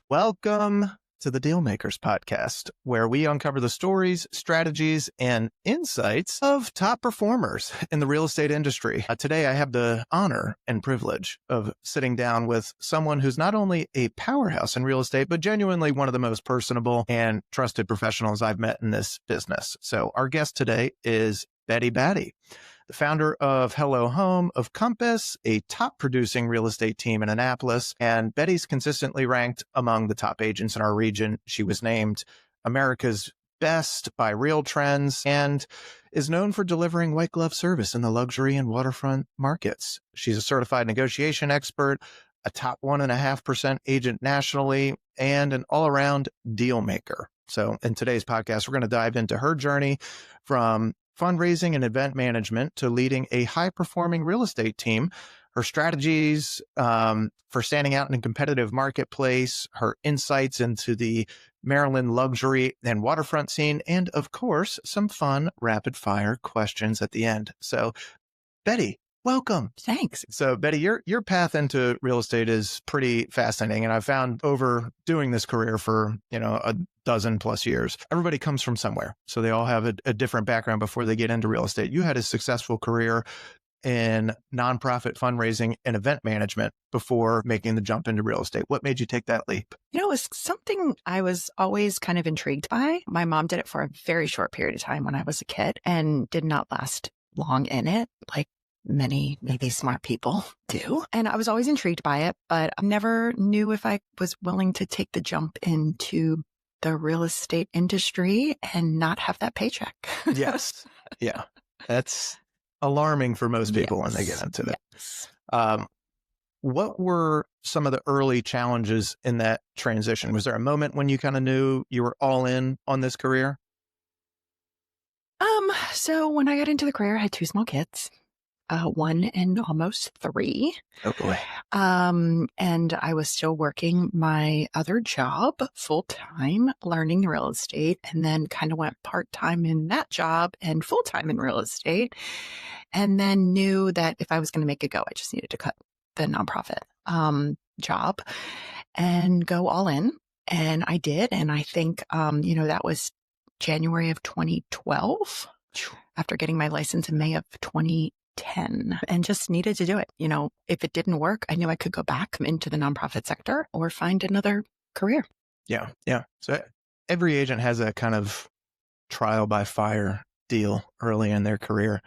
Welcome to the Dealmakers podcast, where we uncover the stories, strategies, and insights of top performers in the real estate industry. Today, I have the honor and privilege of sitting down with someone who's not only a powerhouse in real estate, but genuinely one of the most personable and trusted professionals I've met in this business. So our guest today is Batty, the founder of Hello Home of Compass, a top producing real estate team in Annapolis. And Betty's consistently ranked among the top agents in our region. She was named America's Best by Real Trends and is known for delivering white glove service in the luxury and waterfront markets. She's a certified negotiation expert, a top 1.5% agent nationally, and an all-around deal maker. So in today's podcast, we're going to dive into her journey from fundraising and event management to leading a high-performing real estate team, her strategies for standing out in a competitive marketplace, her insights into the Maryland luxury and waterfront scene, and of course, some fun rapid-fire questions at the end. So, Betty, welcome. Thanks. So, Betty, your path into real estate is pretty fascinating, and I've found over doing this career for a dozen plus years, everybody comes from somewhere, so they all have a different background before they get into real estate. You had a successful career in nonprofit fundraising and event management before making the jump into real estate. What made you take that leap? It was something I was always kind of intrigued by. My mom did it for a very short period of time when I was a kid and did not last long in it, like many maybe smart people do. And I was always intrigued by it, but I never knew if I was willing to take the jump into the real estate industry and not have that paycheck. Yes. Yeah. That's alarming for most people when they get into it. Yes. What were some of the early challenges in that transition? Was there a moment when you kind of knew you were all in on this career? So when I got into the career, I had 2 small kids. 1 and almost 3. Oh boy. And I was still working my other job full time, learning real estate, and then kind of went part time in that job and full time in real estate. And then knew that if I was going to make it go, I just needed to cut the nonprofit job and go all in. And I did. And I think, that was January of 2012 after getting my license in May of 2010 and just needed to do it. If it didn't work, I knew I could go back into the nonprofit sector or find another career. Yeah. Yeah. So every agent has a kind of trial by fire deal early in their career.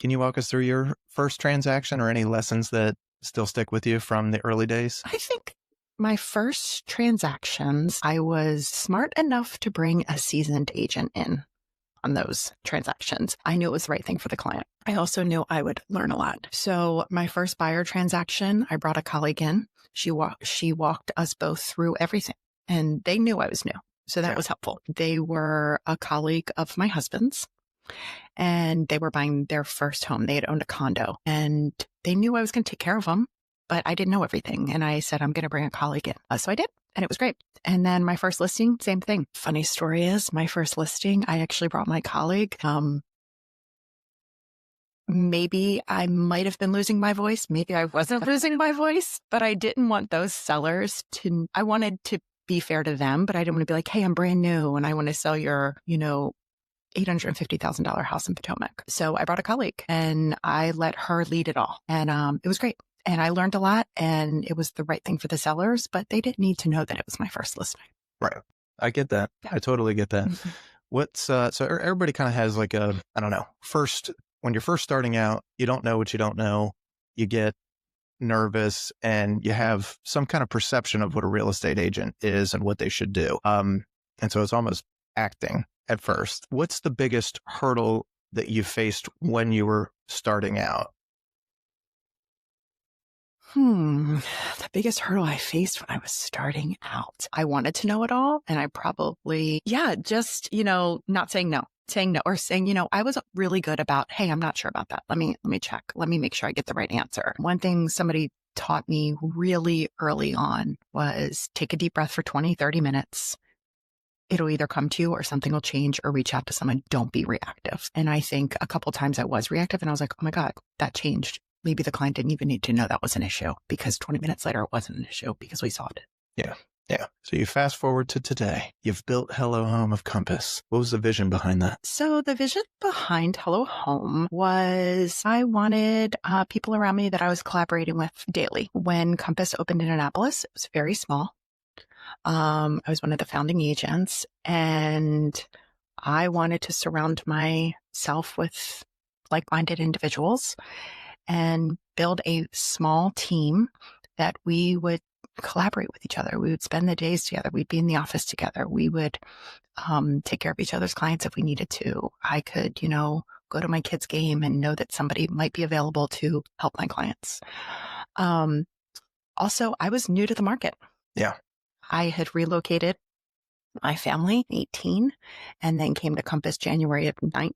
Can you walk us through your first transaction or any lessons that still stick with you from the early days? I think my first transactions, I was smart enough to bring a seasoned agent in on those transactions. I knew it was the right thing for the client. I also knew I would learn a lot. So my first buyer transaction, I brought a colleague in. She walked us both through everything, and they knew I was new. So that was helpful. They were a colleague of my husband's, and they were buying their first home. They had owned a condo, and they knew I was going to take care of them, but I didn't know everything. And I said, I'm going to bring a colleague in. So I did. And it was great. And then my first listing, same thing. Funny story is my first listing, I actually brought my colleague. Maybe I might have been losing my voice. Maybe I wasn't losing my voice, but I didn't want those sellers I wanted to be fair to them, but I didn't want to be like, hey, I'm brand new and I want to sell your, $850,000 house in Potomac. So I brought a colleague and I let her lead it all. And it was great. And I learned a lot, and it was the right thing for the sellers, but they didn't need to know that it was my first listing. Right. I get that. Yeah. I totally get that. Mm-hmm. What's, so everybody kind of has like when you're first starting out, you don't know what you don't know. You get nervous and you have some kind of perception of what a real estate agent is and what they should do. And so it's almost acting at first. What's the biggest hurdle that you faced when you were starting out? The biggest hurdle I faced when I was starting out, I wanted to know it all. And I probably, just, not saying no, or saying, I was really good about, hey, I'm not sure about that. Let me check. Let me make sure I get the right answer. One thing somebody taught me really early on was take a deep breath for 20, 30 minutes. It'll either come to you or something will change, or reach out to someone. Don't be reactive. And I think a couple times I was reactive and I was like, oh my God, that changed. Maybe the client didn't even need to know that was an issue, because 20 minutes later, it wasn't an issue because we solved it. Yeah. Yeah. So you fast forward to today. You've built Hello Home of Compass. What was the vision behind that? So the vision behind Hello Home was I wanted people around me that I was collaborating with daily. When Compass opened in Annapolis, it was very small. I was one of the founding agents, and I wanted to surround myself with like-minded individuals and build a small team that we would collaborate with each other. We would spend the days together. We'd be in the office together. We would take care of each other's clients if we needed to. I could, go to my kid's game and know that somebody might be available to help my clients. Also, I was new to the market. Yeah. I had relocated my family, 18, and then came to Compass January of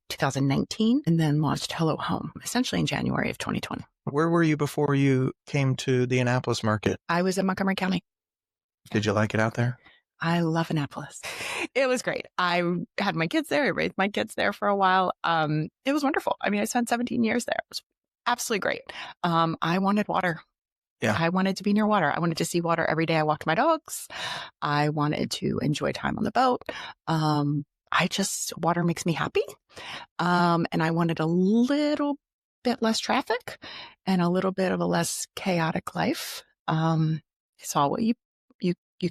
2019, and then launched Hello Home, essentially in January of 2020. Where were you before you came to the Annapolis market? I was in Montgomery County. Did you like it out there? I love Annapolis. It was great. I had my kids there. I raised my kids there for a while. It was wonderful. I mean, I spent 17 years there. It was absolutely great. I wanted water. Yeah. I wanted to be near water. I wanted to see water every day I walked my dogs. I wanted to enjoy time on the boat. Water makes me happy. And I wanted a little bit less traffic and a little bit of a less chaotic life. I saw what you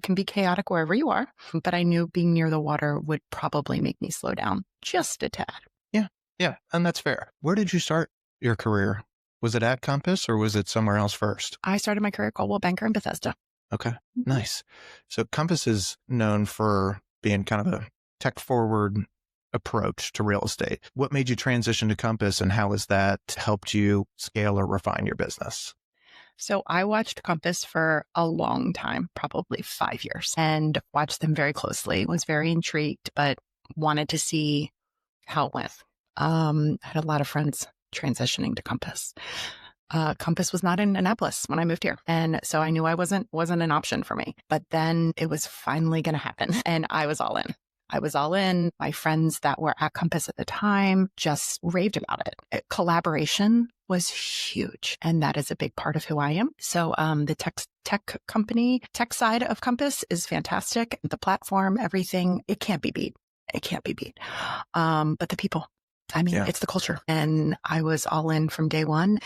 can be chaotic wherever you are, but I knew being near the water would probably make me slow down just a tad. Yeah. Yeah. And that's fair. Where did you start your career? Was it at Compass or was it somewhere else first? I started my career at Coldwell Banker in Bethesda. Okay. Nice. So Compass is known for being kind of a tech forward approach to real estate. What made you transition to Compass and how has that helped you scale or refine your business? So I watched Compass for a long time, probably 5 years, and watched them very closely. Was very intrigued, but wanted to see how it went. I had a lot of friends transitioning to Compass. Compass was not in Annapolis when I moved here. And so I knew I wasn't an option for me. But then it was finally going to happen. And I was all in. My friends that were at Compass at the time just raved about it. Collaboration was huge. And that is a big part of who I am. So the tech side of Compass is fantastic. The platform, everything, it can't be beat. But the people, It's the culture. And I was all in from day one,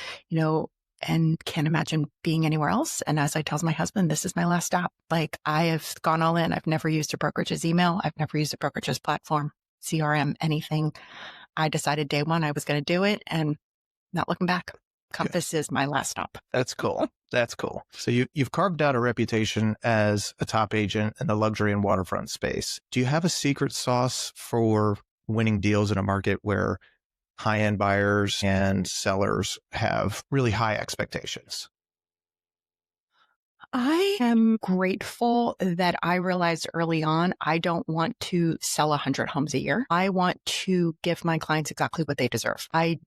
and can't imagine being anywhere else. And as I tell my husband, this is my last stop. Like, I have gone all in. I've never used a brokerage's email. I've never used a brokerage's platform, CRM, anything. I decided day one I was going to do it and not looking back. Compass is my last stop. That's cool. That's cool. So you've carved out a reputation as a top agent in the luxury and waterfront space. Do you have a secret sauce for winning deals in a market where high-end buyers and sellers have really high expectations? I am grateful that I realized early on, I don't want to sell 100 homes a year. I want to give my clients exactly what they deserve. I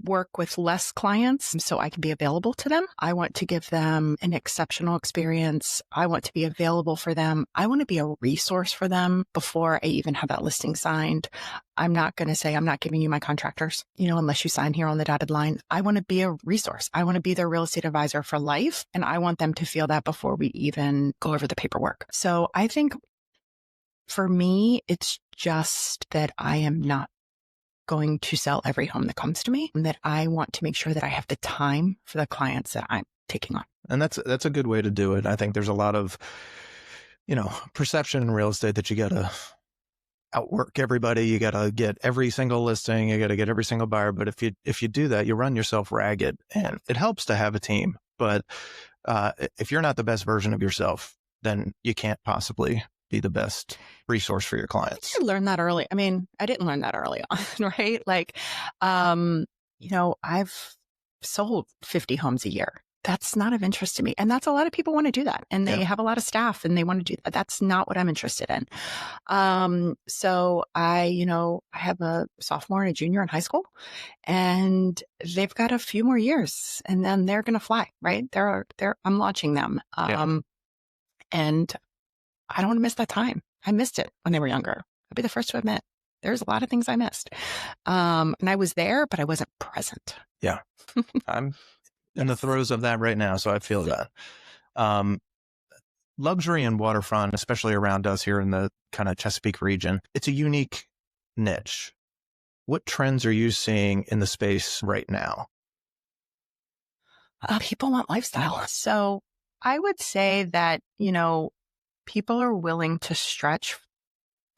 work with less clients so I can be available to them. I want to give them an exceptional experience. I want to be available for them. I want to be a resource for them before I even have that listing signed. I'm not going to say, I'm not giving you my contractors, unless you sign here on the dotted line. I want to be a resource. I want to be their real estate advisor for life. And I want them to feel that before we even go over the paperwork. So I think for me, it's just that I am not going to sell every home that comes to me, and that I want to make sure that I have the time for the clients that I'm taking on. And that's a good way to do it. I think there's a lot of, perception in real estate that you got to outwork everybody. You got to get every single listing. You got to get every single buyer. But if you do that, you run yourself ragged, and it helps to have a team. But if you're not the best version of yourself, then you can't possibly be the best resource for your clients. I learned that early. I didn't learn that early on, right? Like, I've sold 50 homes a year. That's not of interest to me. And that's a lot of people want to do that. And they have a lot of staff and they want to do that. That's not what I'm interested in. So I have a sophomore and a junior in high school, and they've got a few more years and then they're going to fly, right? I'm launching them. And I don't want to miss that time. I missed it when they were younger. I'll be the first to admit there's a lot of things I missed. And I was there, but I wasn't present. Yeah. I'm in the throes of that right now. So I feel that. luxury and waterfront, especially around us here in the kind of Chesapeake region, it's a unique niche. What trends are you seeing in the space right now? People want lifestyle. So I would say that, people are willing to stretch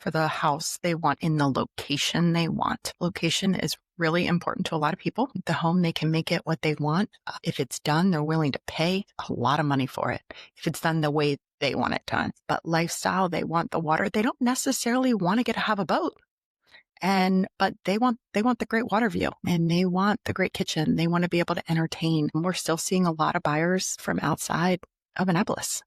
for the house they want in the location they want. Location is really important to a lot of people. The home, they can make it what they want. If it's done, they're willing to pay a lot of money for it. If it's done the way they want it done. But lifestyle, they want the water. They don't necessarily want to get to have a boat. But they want the great water view, and they want the great kitchen. They want to be able to entertain. And we're still seeing a lot of buyers from outside of Annapolis.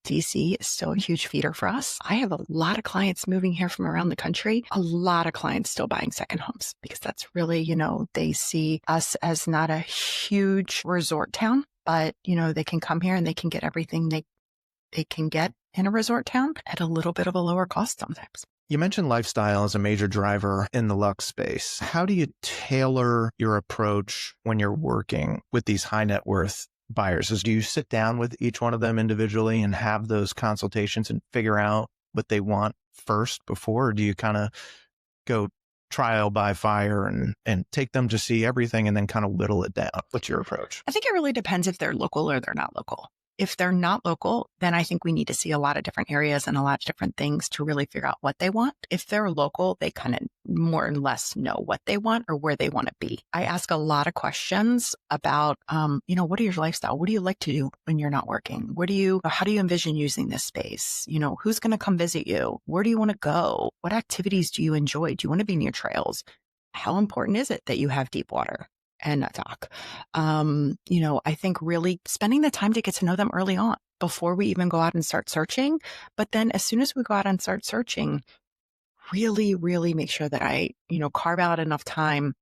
DC is still a huge feeder for us. I have a lot of clients moving here from around the country, a lot of clients still buying second homes, because that's really, they see us as not a huge resort town, but, they can come here and they can get everything they can get in a resort town at a little bit of a lower cost sometimes. You mentioned lifestyle as a major driver in the Lux space. How do you tailor your approach when you're working with these high net worth buyers? Do you sit down with each one of them individually and have those consultations and figure out what they want first before? Or do you kind of go trial by fire and take them to see everything and then kind of whittle it down? What's your approach? I think it really depends if they're local or they're not local. If they're not local, then I think we need to see a lot of different areas and a lot of different things to really figure out what they want. If they're local, they kind of more or less know what they want or where they want to be. I ask a lot of questions about, what are your lifestyle? What do you like to do when you're not working? How do you envision using this space? Who's going to come visit you? Where do you want to go? What activities do you enjoy? Do you want to be near trails? How important is it that you have deep water and a dock? I think really spending the time to get to know them early on before we even go out and start searching. But then as soon as we go out and start searching, really, really make sure that I, carve out enough time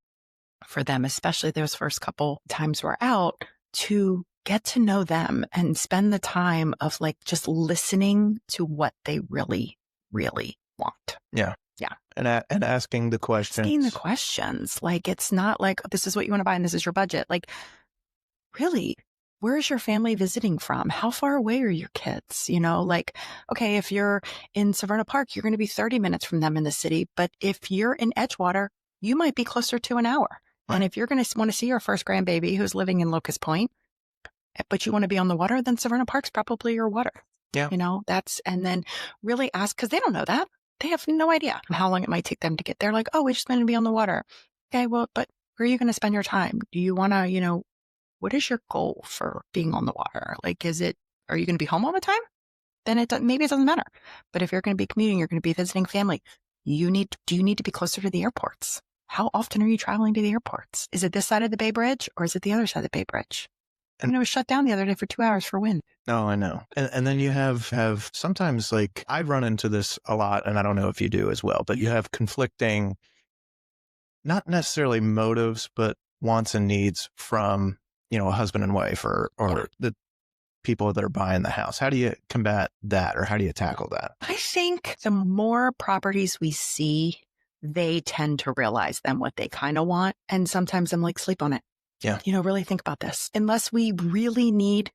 for them, especially those first couple times we're out, to get to know them and spend the time of just listening to what they really, really want. Yeah. Yeah. And asking the questions. It's not like, this is what you want to buy and this is your budget. Really, where is your family visiting from? How far away are your kids? Okay, if you're in Severna Park, you're going to be 30 minutes from them in the city. But if you're in Edgewater, you might be closer to an hour. Right. And if you're going to want to see your first grandbaby who's living in Locust Point, but you want to be on the water, then Severna Park's probably your water. Yeah. And then really ask, because they don't know that. They have no idea how long it might take them to get there. We just want to be on the water. Okay, well, but where are you going to spend your time? Do you want to, what is your goal for being on the water? Are you going to be home all the time? Then maybe it doesn't matter. But if you're going to be commuting, you're going to be visiting family, do you need to be closer to the airports? How often are you traveling to the airports? Is it this side of the Bay Bridge or is it the other side of the Bay Bridge? And it was shut down the other day for 2 hours for wind. No, I know. And then you have sometimes I run into this a lot, and I don't know if you do as well, but you have conflicting, not necessarily motives, but wants and needs from, a husband and wife or the people that are buying the house. How do you combat that, or how do you tackle that? I think the more properties we see, they tend to realize then what they kind of want. And sometimes I'm sleep on it. Yeah. Really think about this. Unless we really need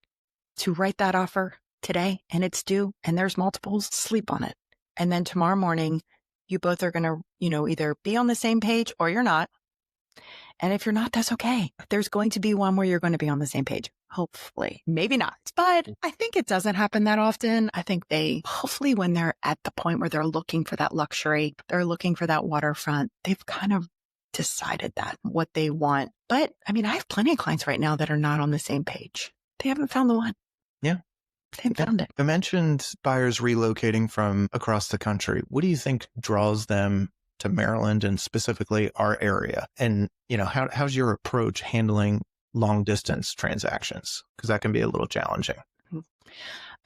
to write that offer today and it's due and there's multiples, sleep on it. And then tomorrow morning, you both are going to, either be on the same page or you're not. And if you're not, that's okay. There's going to be one where you're going to be on the same page. Hopefully, maybe not, but I think it doesn't happen that often. I think hopefully when they're at the point where they're looking for that luxury, they're looking for that waterfront, they've kind of decided that what they want. But I have plenty of clients right now that are not on the same page. They haven't found the one. Yeah. They haven't found it. I mentioned buyers relocating from across the country. What do you think draws them to Maryland and specifically our area? And, how's your approach handling long distance transactions? Because that can be a little challenging.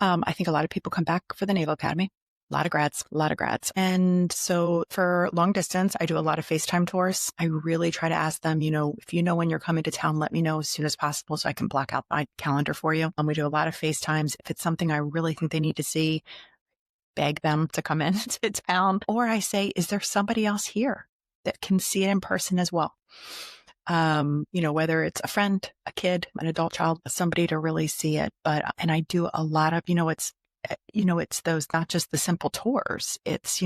I think a lot of people come back for the Naval Academy. A lot of grads. And so for long distance, I do a lot of FaceTime tours. I really try to ask them, if you know when you're coming to town, let me know as soon as possible so I can block out my calendar for you. We do a lot of FaceTimes. If it's something I really think they need to see, beg them to come into town. Or I say, is there somebody else here that can see it in person as well? Whether it's a friend, a kid, an adult child, somebody to really see it. And I do a lot of, it's those, not just the simple tours. It's,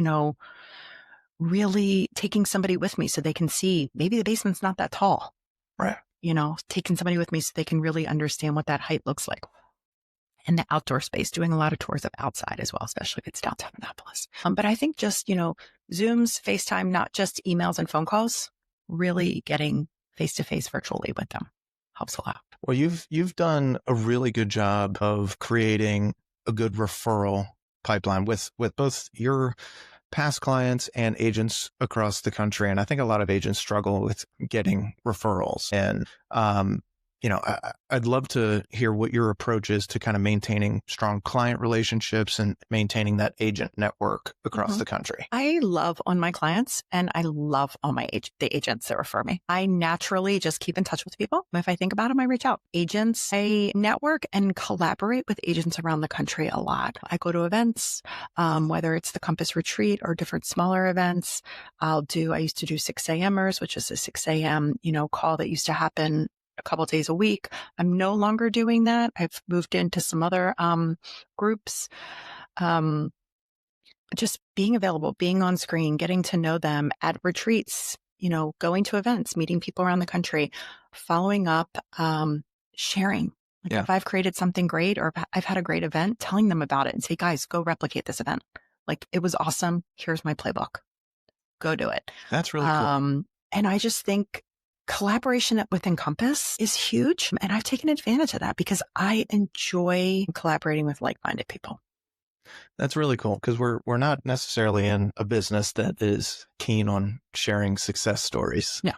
really taking somebody with me so they can see maybe the basement's not that tall. Right. Taking somebody with me so they can really understand what that height looks like. And the outdoor space, doing a lot of tours of outside as well, especially if it's downtown Annapolis. But I think just, Zooms, FaceTime, not just emails and phone calls, really getting face-to-face virtually with them helps a lot. Well, you've done a really good job of creating a good referral pipeline with both your past clients and agents across the country. And I think a lot of agents struggle with getting referrals. And, I'd love to hear what your approach is to kind of maintaining strong client relationships and maintaining that agent network across the country. I love on my clients and I love on the agents that refer me. I naturally just keep in touch with people. If I think about them, I reach out. Agents, I network and collaborate with agents around the country a lot. I go to events, whether it's the Compass Retreat or different smaller events. I used to do 6 a.m.ers, which is a 6 a.m., call that used to happen a couple of days a week. I'm no longer doing that. I've moved into some other groups. Just being available, being on screen, getting to know them at retreats, going to events, meeting people around the country, following up, sharing. If I've created something great or if I've had a great event, telling them about it and say, guys, go replicate this event. It was awesome. Here's my playbook. Go do it. That's really cool. And I just think collaboration within Compass is huge. And I've taken advantage of that because I enjoy collaborating with like-minded people. That's really cool because we're not necessarily in a business that is keen on sharing success stories. Yeah.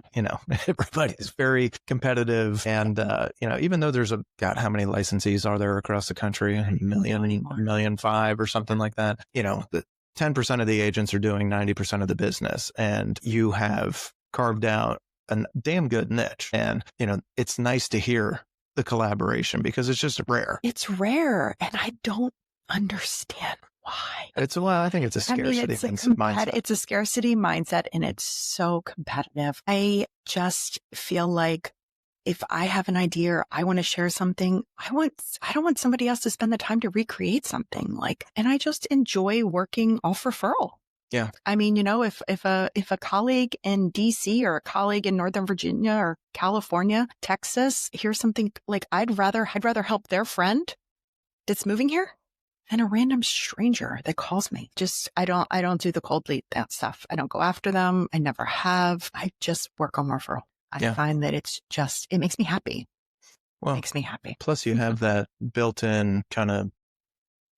Everybody's very competitive. And, even though there's how many licensees are there across the country? A million 5 or something like that. The 10% of the agents are doing 90% of the business. And you have carved out a damn good niche. And, it's nice to hear the collaboration because it's just rare. It's rare. And I don't understand why. I think it's a scarcity mindset. It's a scarcity mindset and it's so competitive. I just feel like if I have an idea or I want to share something, I don't want somebody else to spend the time to recreate something and I just enjoy working off referral. Yeah. I mean, if a colleague in DC or a colleague in Northern Virginia or California, Texas, here's something I'd rather help their friend that's moving here than a random stranger that calls me. I don't do the cold lead, that stuff. I don't go after them. I never have. I just work on referral. I find that it makes me happy. Well, it makes me happy. Plus you have that built-in kind of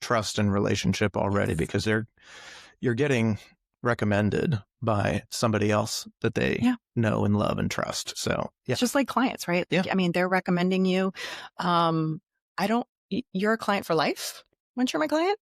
trust and relationship already because you're getting recommended by somebody else that they know and love and trust. So it's just like clients, right? Yeah. I mean, they're recommending you. You're a client for life. Once you're my client,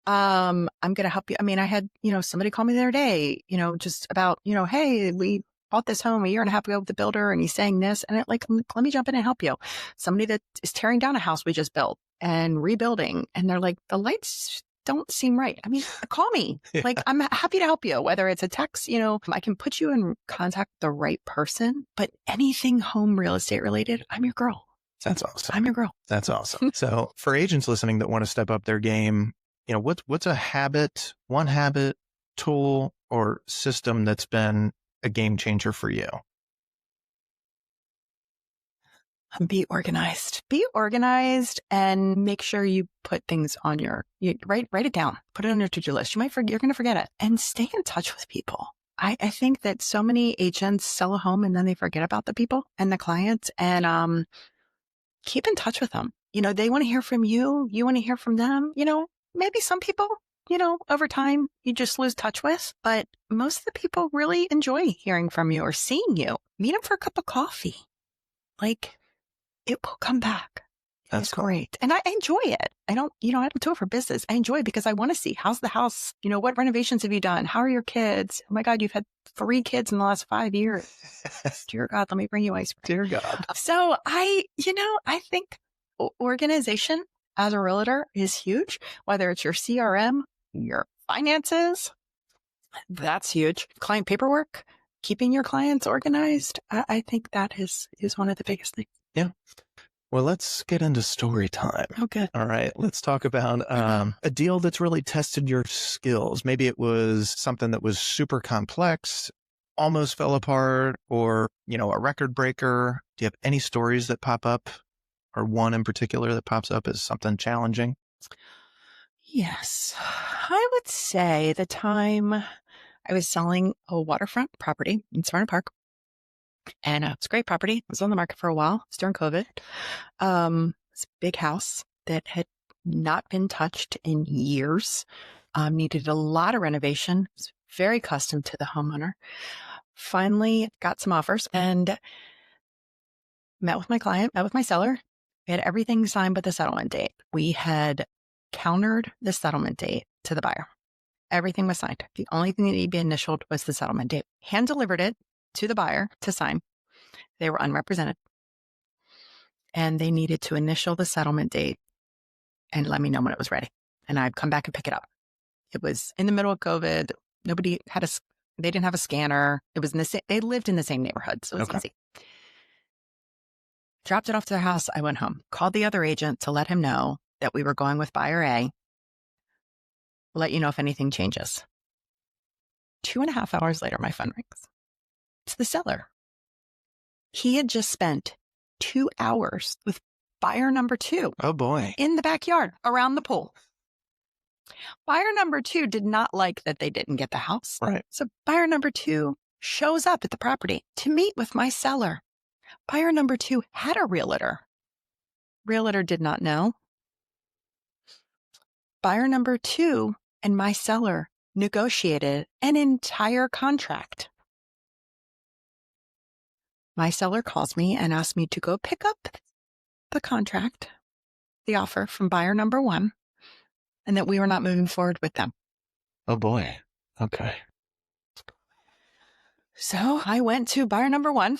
I'm going to help you. I mean, I had, somebody call me the other day, just about, hey, we bought this home a year and a half ago with the builder and he's saying this and let me jump in and help you. Somebody that is tearing down a house we just built and rebuilding. And they're like, the lights don't seem right. I mean, call me. I'm happy to help you, whether it's a text, I can put you in contact with the right person, but anything home real estate related, I'm your girl. That's awesome. I'm your girl. That's awesome. So for agents listening that want to step up their game, what's one habit, tool, or system that's been a game changer for you? Be organized. Be organized and make sure you put things on write it down. Put it on your to-do list. You're going to forget it. And stay in touch with people. I think that so many agents sell a home and then they forget about the people and the clients and keep in touch with them. They want to hear from you. You want to hear from them. Maybe some people, over time you just lose touch with, but most of the people really enjoy hearing from you or seeing you. Meet them for a cup of coffee. It will come back. That's cool. Great. And I enjoy it. I don't do it for business. I enjoy it because I want to see how's the house, what renovations have you done? How are your kids? Oh my God, you've had 3 kids in the last 5 years. Dear God, let me bring you ice cream. Dear God. So I think organization as a realtor is huge, whether it's your CRM, your finances, that's huge. Client paperwork, keeping your clients organized. I think that is one of the biggest things. Yeah. Well, let's get into story time. Okay. All right. Let's talk about a deal that's really tested your skills. Maybe it was something that was super complex, almost fell apart, or, a record breaker. Do you have any stories that pop up, or one in particular that pops up as something challenging? Yes. I would say the time I was selling a waterfront property in Smyrna Park, and it's a great property. It was on the market for a while. It's during COVID. It's a big house that had not been touched in years. Needed a lot of renovation. Was very custom to the homeowner. Finally got some offers and met with my client, met with my seller. We had everything signed but the settlement date. We had countered the settlement date to the buyer. Everything was signed. The only thing that needed to be initialed was the settlement date. Hand delivered it to the buyer to sign. They were unrepresented. And they needed to initial the settlement date and let me know when it was ready. And I'd come back and pick it up. It was in the middle of COVID. Nobody had they didn't have a scanner. It was they lived in the same neighborhood. So it was easy. Dropped it off to their house. I went home, called the other agent to let him know that we were going with buyer A. We'll let you know if anything changes. 2.5 hours later, my phone rings. It's the seller. He had just spent 2 hours with buyer number 2. Oh, boy. In the backyard around the pool. Buyer number 2 did not like that they didn't get the house. Right. So buyer number 2 shows up at the property to meet with my seller. Buyer number 2 had a realtor. Realtor did not know. Buyer number 2 and my seller negotiated an entire contract. My seller calls me and asks me to go pick up the contract, the offer from buyer number 1, and that we were not moving forward with them. Oh, boy. Okay. So I went to buyer number 1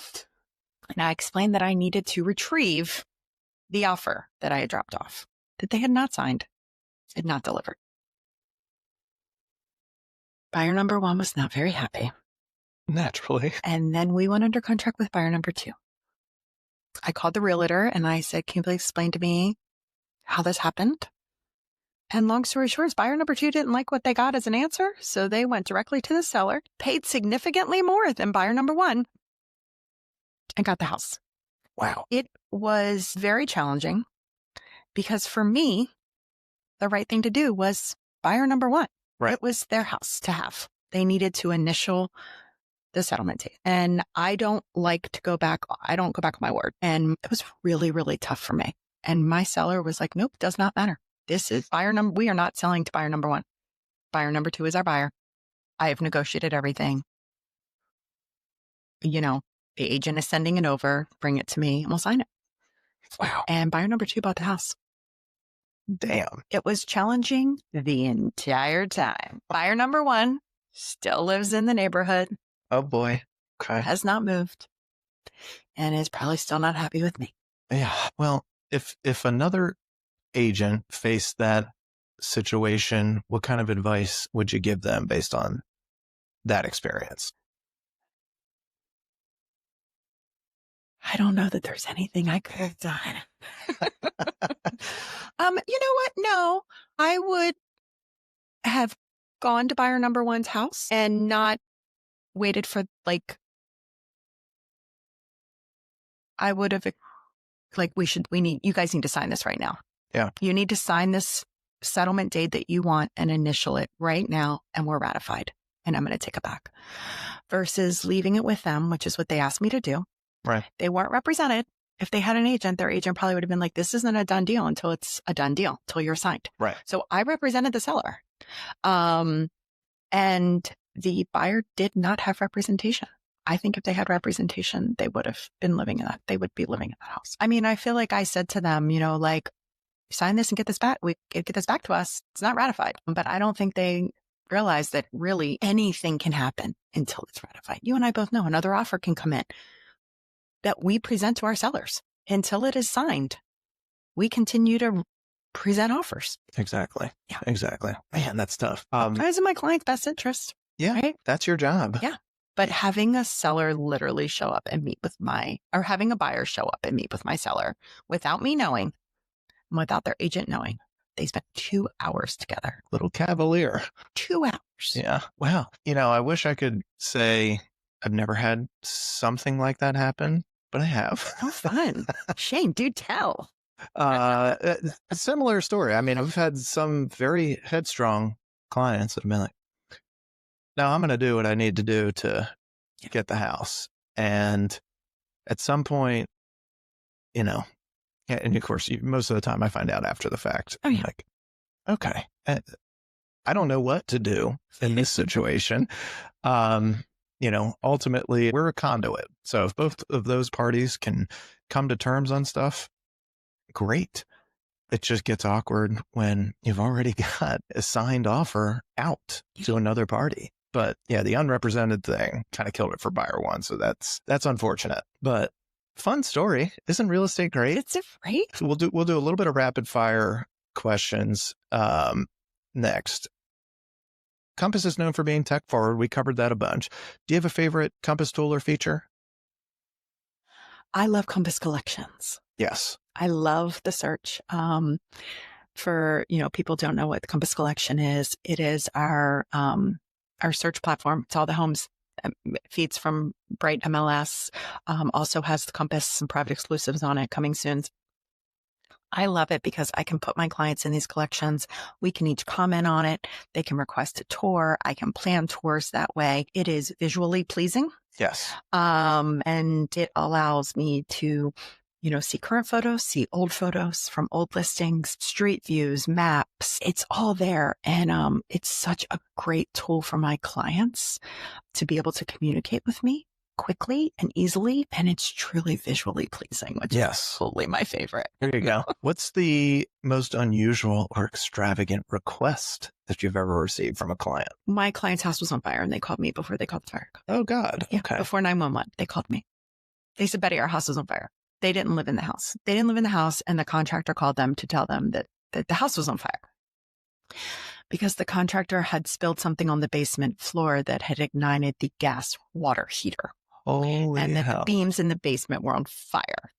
and I explained that I needed to retrieve the offer that I had dropped off, that they had not signed, had not delivered. Buyer number 1 was not very happy. Naturally. And then we went under contract with buyer number 2. I called the realtor and I said, can you please explain to me how this happened? And long story short, buyer number 2 didn't like what they got as an answer. So they went directly to the seller, paid significantly more than buyer number 1, and got the house. Wow. It was very challenging because for me, the right thing to do was buyer number 1. Right. It was their house to have. They needed to initial the settlement date. And I don't like to go back. I don't go back on my word. And it was really, really tough for me. And my seller was like, nope, does not matter. This is buyer number. We are not selling to buyer number 1. Buyer number 2 is our buyer. I have negotiated everything. The agent is sending it over. Bring it to me and we'll sign it. Wow. And buyer number 2 bought the house. Damn. It was challenging the entire time. Buyer number 1 still lives in the neighborhood. Oh, boy. Okay. Has not moved and is probably still not happy with me. Yeah. Well, if another agent faced that situation, what kind of advice would you give them based on that experience? I don't know that there's anything I could have done. You know what? No, I would have gone to buyer number 1's house and not waited for I would have you guys need to sign this right now. Yeah. You need to sign this settlement date that you want and initial it right now. And we're ratified and I'm going to take it back versus leaving it with them, which is what they asked me to do. Right. They weren't represented. If they had an agent, their agent probably would have been like, this isn't a done deal until it's a done deal, until you're signed. Right. So I represented the seller. And the buyer did not have representation. I think if they had representation, they would have been living in that. They would be living in that house. I mean, I feel like I said to them, sign this and get this back. Get this back to us. It's not ratified. But I don't think they realize that really anything can happen until it's ratified. You and I both know another offer can come in that we present to our sellers. Until it is signed, we continue to present offers. Exactly. Yeah. Exactly. Man, that's tough. It's in my client's best interest. Yeah. Right? That's your job. Yeah. But having a seller literally show up and meet with or having a buyer show up and meet with my seller without me knowing, and without their agent knowing, they spent 2 hours together. Little cavalier. 2 hours. Yeah. Wow. I wish I could say I've never had something like that happen, but I have. Oh, fun. Shane, do tell. A similar story. I mean, I've had some very headstrong clients that have been like, now I'm going to do what I need to do to get the house. And at some point, and of course, most of the time I find out after the fact. Oh, yeah. Like, okay, I don't know what to do in this situation. Ultimately we're a conduit. So if both of those parties can come to terms on stuff, great. It just gets awkward when you've already got a signed offer out to another party. But yeah, the unrepresented thing kind of killed it for buyer one. So that's unfortunate, but fun story. Isn't real estate great? It's great. So we'll do a little bit of rapid fire questions next. Compass is known for being tech forward. We covered that a bunch. Do you have a favorite Compass tool or feature? I love Compass Collections. Yes. I love the search. For, people don't know what the Compass Collection is. It is our search platform. It's all the homes, feeds from Bright MLS, also has the Compass and private exclusives on it coming soon. I love it because I can put my clients in these collections. We can each comment on it. They can request a tour. I can plan tours that way. It is visually pleasing. Yes. And it allows me to, see current photos, see old photos from old listings, street views, maps. It's all there. And it's such a great tool for my clients to be able to communicate with me quickly and easily. And it's truly visually pleasing, which is totally my favorite. There you go. What's the most unusual or extravagant request that you've ever received from a client? My client's house was on fire and they called me before they called the fire. Oh, God. Yeah, okay. Before 911, they called me. They said, Betty, our house is on fire. They didn't live in the house. And the contractor called them to tell them that the house was on fire because the contractor had spilled something on the basement floor that had ignited the gas water heater. Holy and that hell. The beams in the basement were on fire.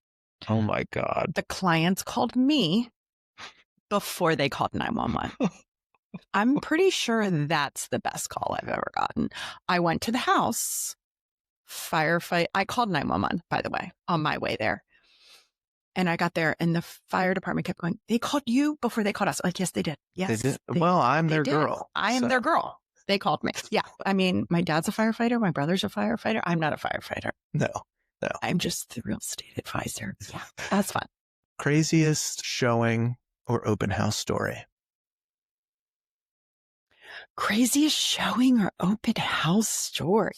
Oh, my God. The clients called me before they called 911. I'm pretty sure that's the best call I've ever gotten. I went to the house, firefight. I called 911, by the way, on my way there. And I got there and the fire department kept going, they called you before they called us. Like, yes, they did. Yes. They did. Well, I'm their girl. I am their girl. They called me. Yeah. I mean, my dad's a firefighter. My brother's a firefighter. I'm not a firefighter. No. I'm just the real estate advisor. Yeah. That's fun. Craziest showing or open house story? Craziest showing or open house story?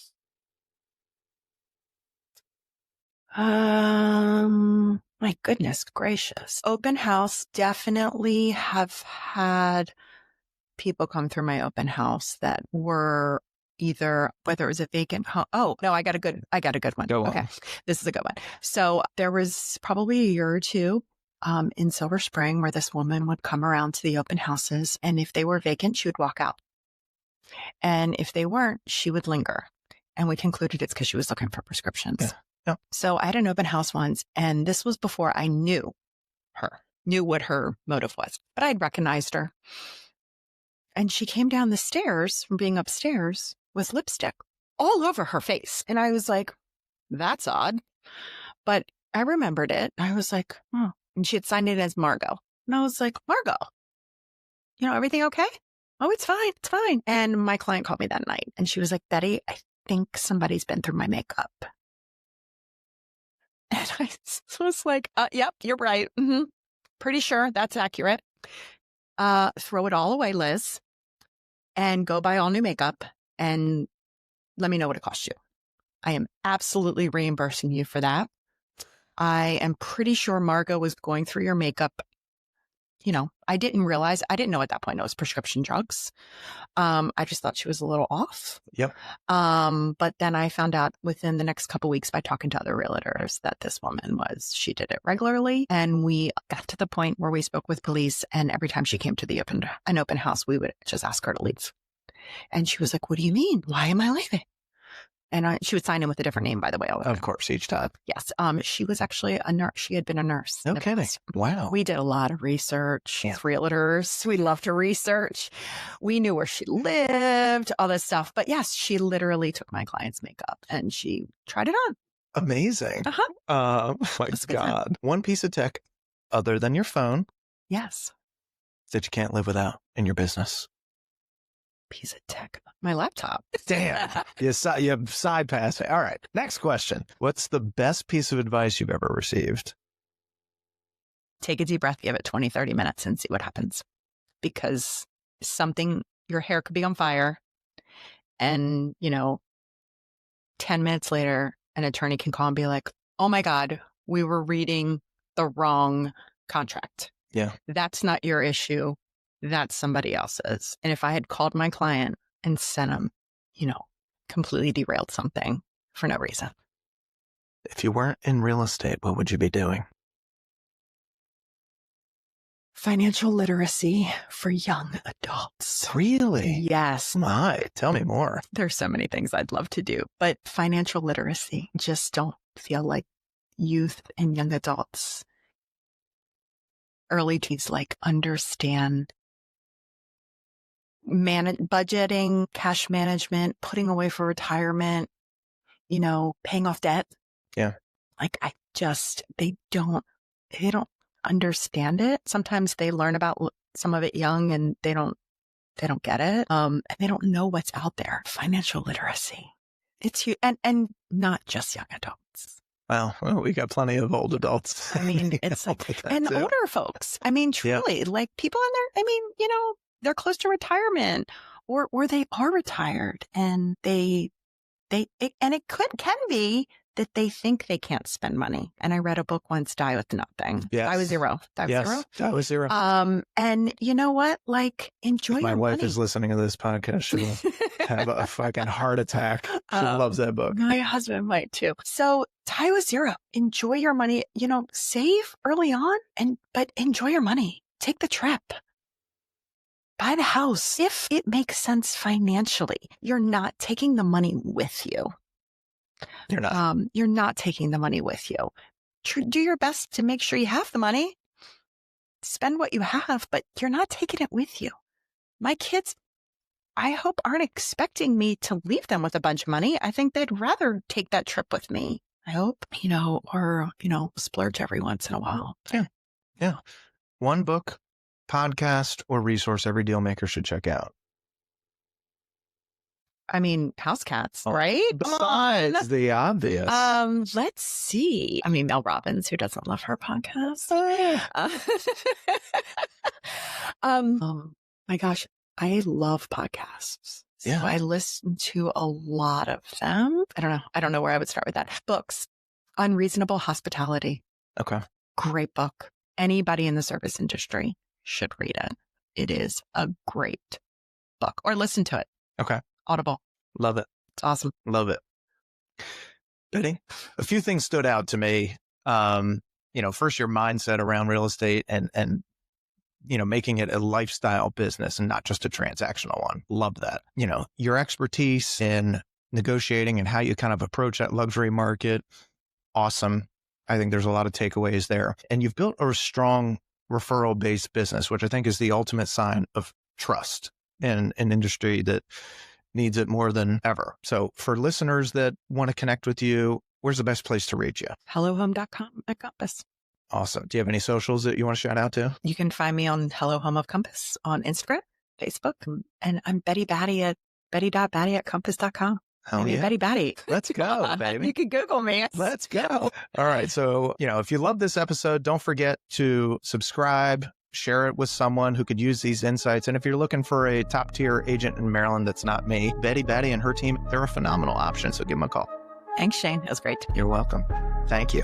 My goodness gracious. Open house, definitely have had people come through my open house that were either, whether it was a vacant home. Oh, no, I got a good one. Go on. Okay. This is a good one. So there was probably a year or two in Silver Spring where this woman would come around to the open houses. And if they were vacant, she would walk out. And if they weren't, she would linger. And we concluded it's because she was looking for prescriptions. Yeah. Yeah. So I had an open house once, and this was before I knew what her motive was, but I'd recognized her. And she came down the stairs from being upstairs with lipstick all over her face. And I was like, that's odd. But I remembered it. I was like, oh. And she had signed it as Margot. And I was like, Margot, everything okay? Oh, it's fine. It's fine. And my client called me that night and she was like, Betty, I think somebody's been through my makeup. And I was like, yep, you're right. Mm-hmm. Pretty sure that's accurate. Throw it all away, Liz, and go buy all new makeup and let me know what it costs you. I am absolutely reimbursing you for that. I am pretty sure Margot was going through your makeup. I didn't know at that point it was prescription drugs. I just thought she was a little off. Yep. But then I found out within the next couple of weeks by talking to other realtors that this woman she did it regularly. And we got to the point where we spoke with police. And every time she came to an open house, we would just ask her to leave. And she was like, what do you mean? Why am I leaving? And she would sign in with a different name, by the way. Of course, each time. Yes. She was actually a nurse. She had been a nurse. No kidding. Wow. We did a lot of research. As realtors, we love to research. We knew where she lived, all this stuff. But yes, she literally took my client's makeup and she tried it on. Amazing. My God. One piece of tech other than your phone. Yes. That you can't live without in your business. Piece of tech. My laptop. Damn. You side pass. All right. Next question. What's the best piece of advice you've ever received? Take a deep breath, give it 20, 30 minutes and see what happens. Because your hair could be on fire. And, 10 minutes later, an attorney can call and be like, oh my God, we were reading the wrong contract. Yeah. That's not your issue. That's somebody else's. And if I had called my client and sent him, completely derailed something for no reason. If you weren't in real estate, what would you be doing? Financial literacy for young adults. Really? Yes. My, tell me more. There's so many things I'd love to do, but financial literacy, just don't feel like youth and young adults early teens understand budgeting, cash management, putting away for retirement, paying off debt. Yeah. They don't understand it. Sometimes they learn about some of it young and they don't get it. And they don't know what's out there. Financial literacy. It's huge. And not just young adults. Well, we got plenty of old adults. I mean, it's and older folks. I mean, truly, people in there, they're close to retirement or they are retired and and it can be that they think they can't spend money. And I read a book once, Die with Nothing. Yes. Die with Zero. Die with Zero. And you know what? Enjoy your money. My wife is listening to this podcast. She'll have a fucking heart attack. She loves that book. My husband might too. So Die with Zero. Enjoy your money. Save early on, but enjoy your money. Take the trip. Buy the house. If it makes sense financially, you're not taking the money with you. You're not. You're not taking the money with you. Do your best to make sure you have the money. Spend what you have, but you're not taking it with you. My kids, I hope, aren't expecting me to leave them with a bunch of money. I think they'd rather take that trip with me. I hope, or splurge every once in a while. Yeah. One book, podcast, or resource every dealmaker should check out. I mean, House Cats, right? Besides the obvious. Let's see. I mean, Mel Robbins, who doesn't love her podcast? Oh my gosh, I love podcasts. So I listen to a lot of them. I don't know where I would start with that. Books. Unreasonable Hospitality. Okay. Great book. Anybody in the service industry should read it. It is a great book. Or listen to it. Okay. Audible. Love it. It's awesome. Love it. Batty, a few things stood out to me. First your mindset around real estate and making it a lifestyle business and not just a transactional one. Love that. Your expertise in negotiating and how you kind of approach that luxury market. Awesome. I think there's a lot of takeaways there. And you've built a strong referral-based business, which I think is the ultimate sign of trust in an industry that needs it more than ever. So for listeners that want to connect with you, where's the best place to reach you? HelloHome.com at Compass. Awesome. Do you have any socials that you want to shout out to? You can find me on Hello Home of Compass on Instagram, Facebook, and I'm Batty at Batty.Batty@Compass.com. Hell yeah. Betty Batty. Let's go, baby. You can Google me. Let's go. All right. So, if you love this episode, don't forget to subscribe, share it with someone who could use these insights. And if you're looking for a top tier agent in Maryland that's not me, Batty and her team, they're a phenomenal option. So give them a call. Thanks, Shane. It was great. You're welcome. Thank you.